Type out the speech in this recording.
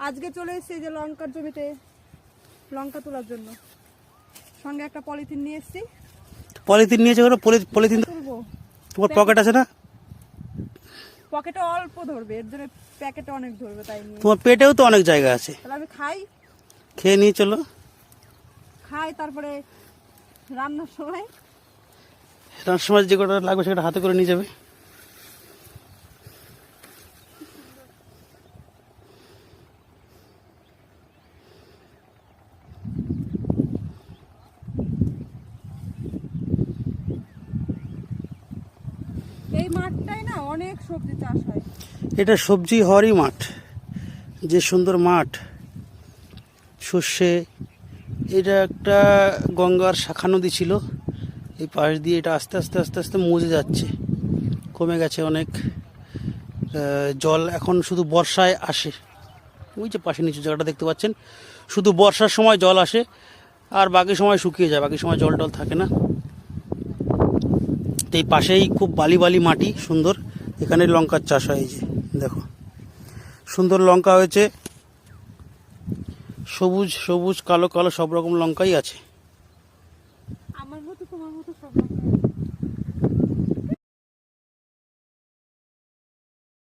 আজকে চলে এসেছি যে লঙ্কার জমিতে লঙ্কা তোলার জন্য, সঙ্গে একটা পলিথিন নিয়ে এসেছি। পলিথিন নিয়েছে ওরা? পলিথিন তুলবো, তোমার পকেট আছে না? পকেটে অল্প ধরবে, এর জন্য প্যাকেটে অনেক ধরবে, তাই নিয়ে। তোমার পেটেও তো অনেক জায়গা আছে, তাহলে আমি খাই, খেয়ে নিয়ে চলো। খাই তারপরে রান্নার সময় রান্নার সময় যে কটা লাগবে সেটা হাতে করে নিয়ে যাবে। এই মাঠটাই না অনেক সবজি চাষ হয়। এটা সবজি হওয়ারই মাঠ, যে সুন্দর মাঠ, সর্ষে। এটা একটা গঙ্গার শাখা নদী ছিল, এই পাশ দিয়ে এটা আস্তে আস্তে আস্তে আস্তে মুজে যাচ্ছে, কমে গেছে অনেক। জল এখন শুধু বর্ষায় আসে, ওই যে পাশে নিচু জায়গাটা দেখতে পাচ্ছেন, শুধু বর্ষার সময় জল আসে, আর বাকি সময় শুকিয়ে যায়, বাকি সময় জল টল থাকে না। তো এই পাশেই খুব বালি বালি মাটি, সুন্দর, এখানে লঙ্কার চাষ হয়। এই যে দেখো, সুন্দর লঙ্কা হয়েছে, সবুজ সবুজ কালো কালো সব রকম লঙ্কাই আছে। আমার মতো তোমার মতো সব লঙ্কা আছে।